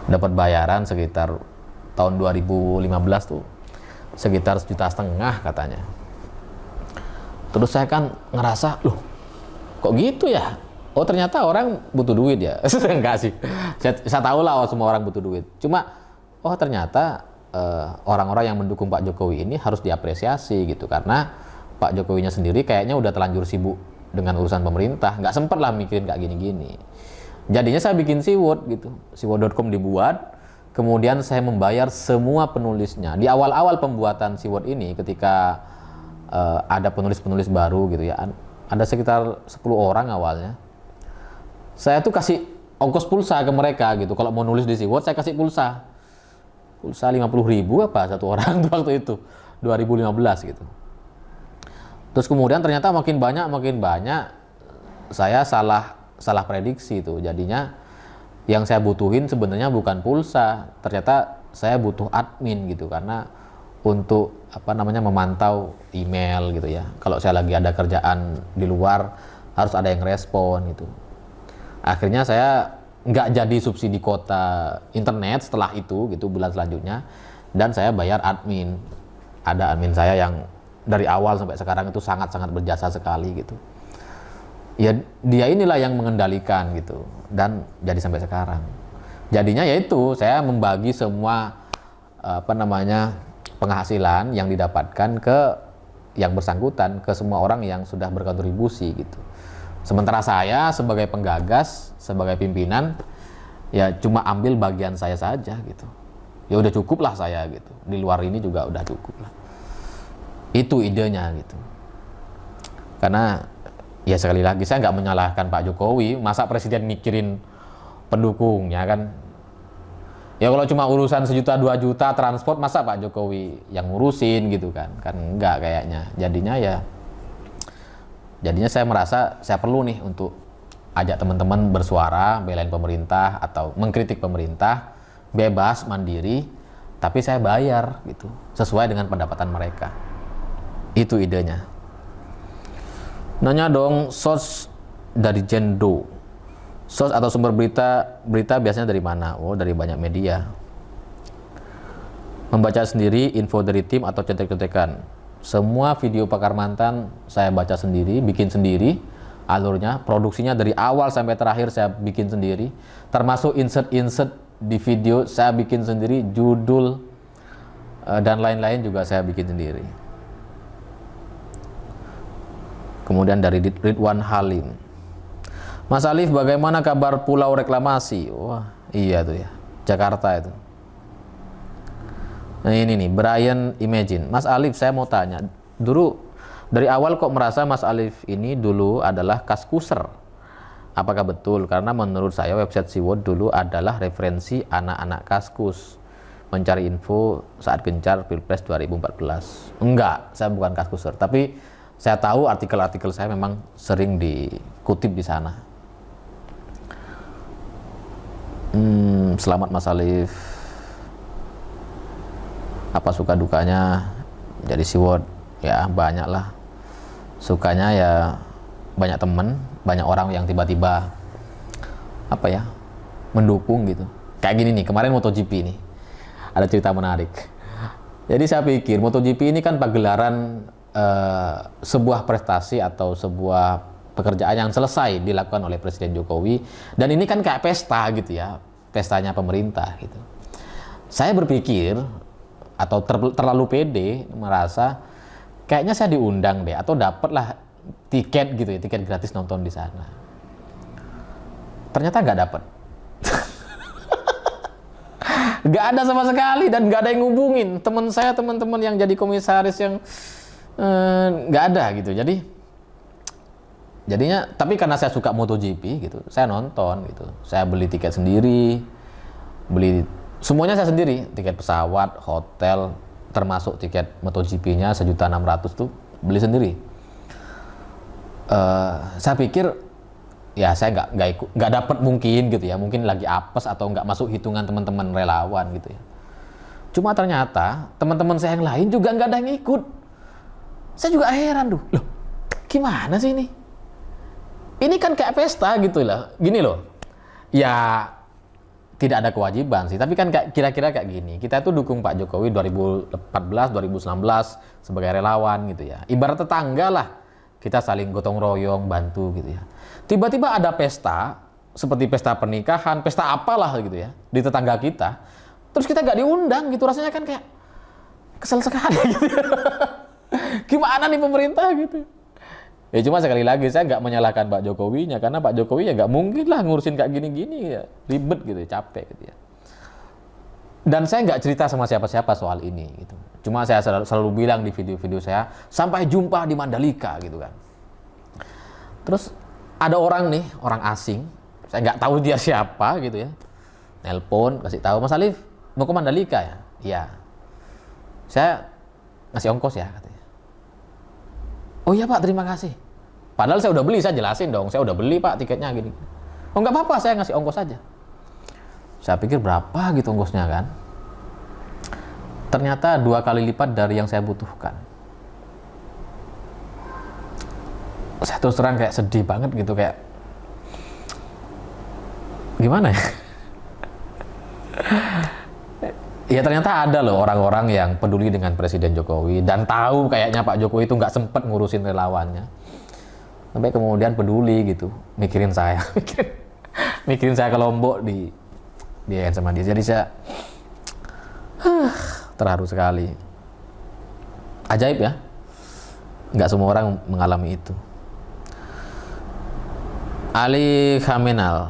dapat bayaran sekitar tahun 2015 tuh sekitar 1,5 juta katanya. Terus saya kan ngerasa, loh kok gitu ya? Oh ternyata orang butuh duit ya. Enggak sih, saya tahu lah semua orang butuh duit. Cuma oh ternyata orang-orang yang mendukung Pak Jokowi ini harus diapresiasi gitu, karena Pak Jokowinya sendiri kayaknya udah terlanjur sibuk dengan urusan pemerintah, nggak sempet lah mikirin kayak gini-gini. Jadinya saya bikin SeaWorld gitu, SeaWorld.com dibuat, kemudian saya membayar semua penulisnya. Di awal-awal pembuatan SeaWorld ini ketika ada penulis-penulis baru gitu ya. Ada sekitar 10 orang awalnya. Saya tuh kasih ongkos pulsa ke mereka gitu. Kalau mau nulis di Seaworld saya kasih pulsa. Pulsa 50.000 apa satu orang tuh waktu itu. 2015 gitu. Terus kemudian ternyata makin banyak saya salah prediksi tuh. Jadinya yang saya butuhin sebenarnya bukan pulsa. Ternyata saya butuh admin gitu, karena untuk memantau email gitu ya. Kalau saya lagi ada kerjaan di luar harus ada yang respon gitu. Akhirnya saya nggak jadi subsidi kuota internet setelah itu gitu bulan selanjutnya, dan saya bayar admin. Ada admin saya yang dari awal sampai sekarang itu sangat-sangat berjasa sekali gitu. Ya dia inilah yang mengendalikan gitu, dan jadi sampai sekarang. Jadinya yaitu saya membagi semua penghasilan yang didapatkan ke yang bersangkutan, ke semua orang yang sudah berkontribusi gitu. Sementara saya sebagai penggagas, sebagai pimpinan, ya cuma ambil bagian saya saja gitu. Ya udah cukup lah saya gitu. Di luar ini juga udah cukup lah. Itu idenya gitu. Karena ya sekali lagi saya nggak menyalahkan Pak Jokowi. Masa presiden mikirin pendukungnya kan? Ya kalau cuma urusan 1 juta 2 juta transport, masa Pak Jokowi yang ngurusin gitu kan? Kan enggak kayaknya. Jadinya saya merasa saya perlu nih untuk ajak teman-teman bersuara, belain pemerintah atau mengkritik pemerintah, bebas, mandiri, tapi saya bayar gitu, sesuai dengan pendapatan mereka. Itu idenya. Nanya dong, source dari Jendo. Source atau sumber berita biasanya dari mana? Oh, dari banyak media. Membaca sendiri info dari tim atau cetek-cetekan. Semua video Pakar Mantan saya baca sendiri, bikin sendiri alurnya, produksinya dari awal sampai terakhir saya bikin sendiri, termasuk insert di video saya bikin sendiri, judul dan lain-lain juga saya bikin sendiri. Kemudian dari Ridwan Halim, Mas Alif, bagaimana kabar Pulau Reklamasi? Wah iya tuh ya, Jakarta itu. Nah ini nih, Brian Imagine. Mas Alif, saya mau tanya, dulu dari awal kok merasa Mas Alif ini dulu adalah kaskuser? Apakah betul? Karena menurut saya website Seaworld dulu adalah referensi anak-anak kaskus mencari info saat gencar Pilpres 2014. Enggak, saya bukan kaskuser, tapi saya tahu artikel-artikel saya memang sering dikutip di sana. Selamat Mas Alif. Apa suka dukanya jadi Seaworld? Ya banyak lah. Sukanya ya banyak temen, banyak orang yang tiba-tiba mendukung gitu. Kayak gini nih, kemarin MotoGP nih ada cerita menarik. Jadi saya pikir MotoGP ini kan pagelaran sebuah prestasi atau sebuah pekerjaan yang selesai dilakukan oleh Presiden Jokowi, dan ini kan kayak pesta gitu ya, pestanya pemerintah gitu. Saya berpikir atau terlalu pede merasa kayaknya saya diundang deh atau dapatlah tiket gitu ya, tiket gratis nonton di sana. Ternyata nggak dapat. Nggak ada sama sekali, dan nggak ada yang ngubungin teman-teman yang jadi komisaris yang nggak ada gitu. Jadinya tapi karena saya suka MotoGP gitu, saya nonton gitu. Saya beli tiket sendiri, semuanya saya sendiri, tiket pesawat, hotel, termasuk tiket MotoGP-nya 1.600.000 tuh beli sendiri. Saya pikir ya saya nggak dapat mungkin gitu ya, mungkin lagi apes atau nggak masuk hitungan teman-teman relawan gitu ya. Cuma ternyata teman-teman saya yang lain juga nggak ada yang ikut. Saya juga heran loh, gimana sih ini? Ini kan kayak pesta gitu lah, gini loh. Ya tidak ada kewajiban sih, tapi kan kira-kira kayak gini. Kita tuh dukung Pak Jokowi 2014, 2019 sebagai relawan gitu ya. Ibarat tetangga lah, kita saling gotong royong, bantu gitu ya. Tiba-tiba ada pesta, seperti pesta pernikahan, pesta apalah gitu ya, di tetangga kita. Terus kita nggak diundang gitu, rasanya kan kayak kesel sekali gitu ya. Gimana nih pemerintah gitu. Ya cuma sekali lagi saya nggak menyalahkan Pak Jokowinya, karena Pak Jokowi ya nggak mungkin lah ngurusin kayak gini-gini ya, ribet gitu ya, capek gitu ya. Dan saya nggak cerita sama siapa-siapa soal ini gitu. Cuma saya selalu bilang di video-video saya, sampai jumpa di Mandalika gitu kan. Terus ada orang nih, orang asing, saya nggak tahu dia siapa gitu ya. Nelpon, kasih tahu, Mas Alif, mau ke Mandalika ya? Iya. Saya ngasih ongkos ya katanya. Oh iya Pak, terima kasih. Padahal saya udah beli, saya jelasin dong, saya udah beli Pak tiketnya gini. Oh nggak apa-apa, saya ngasih ongkos aja. Saya pikir berapa gitu ongkosnya kan. Ternyata 2 kali lipat dari yang saya butuhkan. Saya terus terang kayak sedih banget gitu, kayak gimana ya? Ya ternyata ada loh orang-orang yang peduli dengan Presiden Jokowi dan tahu kayaknya Pak Jokowi itu nggak sempet ngurusin relawannya. Sampai kemudian peduli gitu, mikirin saya, mikirin saya ke Lombok di sama dia. Jadi saya terharu sekali. Ajaib ya, nggak semua orang mengalami itu. Ali Khamenel,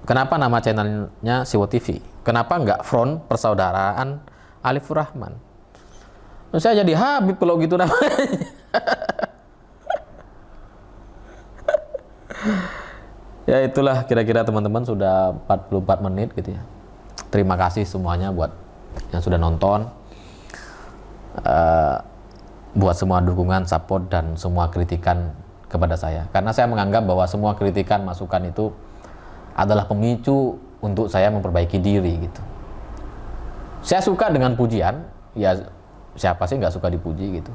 kenapa nama channelnya Siwo TV? Kenapa nggak Front Persaudaraan Alifur Rahman? Saya jadi Habib kalau gitu namanya. Ya itulah kira-kira teman-teman, sudah 44 menit gitu ya. Terima kasih semuanya buat yang sudah nonton, buat semua dukungan, support, dan semua kritikan kepada saya. Karena saya menganggap bahwa semua kritikan, masukan itu adalah pemicu untuk saya memperbaiki diri gitu. Saya suka dengan pujian, ya siapa sih nggak suka dipuji gitu.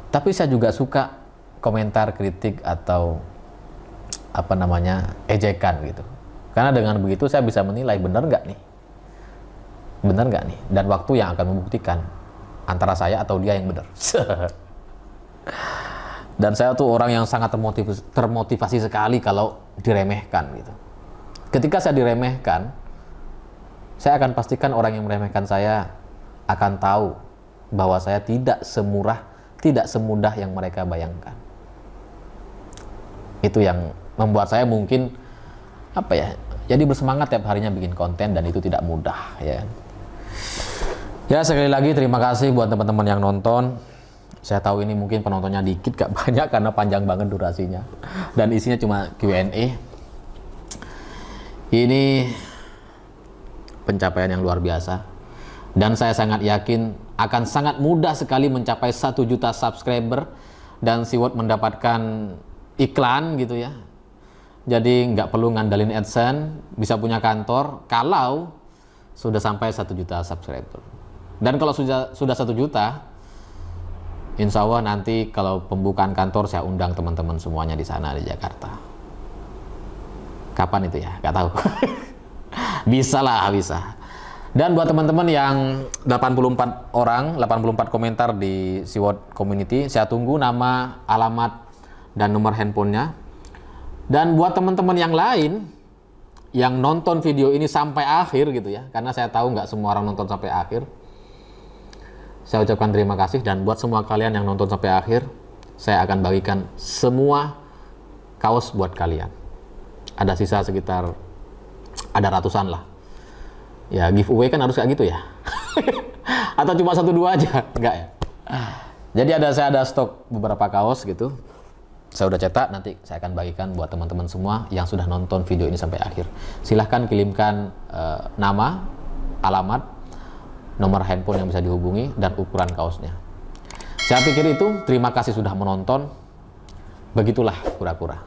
Tapi saya juga suka komentar, kritik, atau ejekan gitu. Karena dengan begitu saya bisa menilai benar nggak nih, dan waktu yang akan membuktikan antara saya atau dia yang benar. Dan saya tuh orang yang sangat termotivasi sekali kalau diremehkan gitu. Ketika saya diremehkan, saya akan pastikan orang yang meremehkan saya akan tahu bahwa saya tidak semudah yang mereka bayangkan. Itu yang membuat saya mungkin jadi bersemangat tiap harinya bikin konten, dan itu tidak mudah ya. Ya sekali lagi terima kasih buat teman-teman yang nonton. Saya tahu ini mungkin penontonnya dikit, gak banyak karena panjang banget durasinya dan isinya cuma Q&A. Ini pencapaian yang luar biasa, dan saya sangat yakin akan sangat mudah sekali mencapai 1 juta subscriber dan Siwot mendapatkan iklan gitu ya. Jadi nggak perlu ngandalin AdSense, bisa punya kantor kalau sudah sampai 1 juta subscriber. Dan kalau sudah 1 juta, insya Allah nanti kalau pembukaan kantor saya undang teman-teman semuanya di sana di Jakarta. Kapan itu ya? Nggak tahu. Bisa lah, bisa. Dan buat teman-teman yang 84 orang, 84 komentar di Siwot Community, saya tunggu nama, alamat, dan nomor handphonenya. Dan buat teman-teman yang lain yang nonton video ini sampai akhir gitu ya, karena saya tahu nggak semua orang nonton sampai akhir, saya ucapkan terima kasih. Dan buat semua kalian yang nonton sampai akhir, saya akan bagikan semua kaos buat kalian. Ada sisa sekitar, ada ratusan lah ya. Giveaway kan harus kayak gitu ya. Atau cuma 1-2 aja? Enggak ya. Jadi saya ada stok beberapa kaos gitu, saya udah cetak, nanti saya akan bagikan buat teman-teman semua yang sudah nonton video ini sampai akhir. Silahkan kirimkan nama, alamat, nomor handphone yang bisa dihubungi, dan ukuran kaosnya. Saya pikir itu. Terima kasih sudah menonton. Begitulah kura-kura.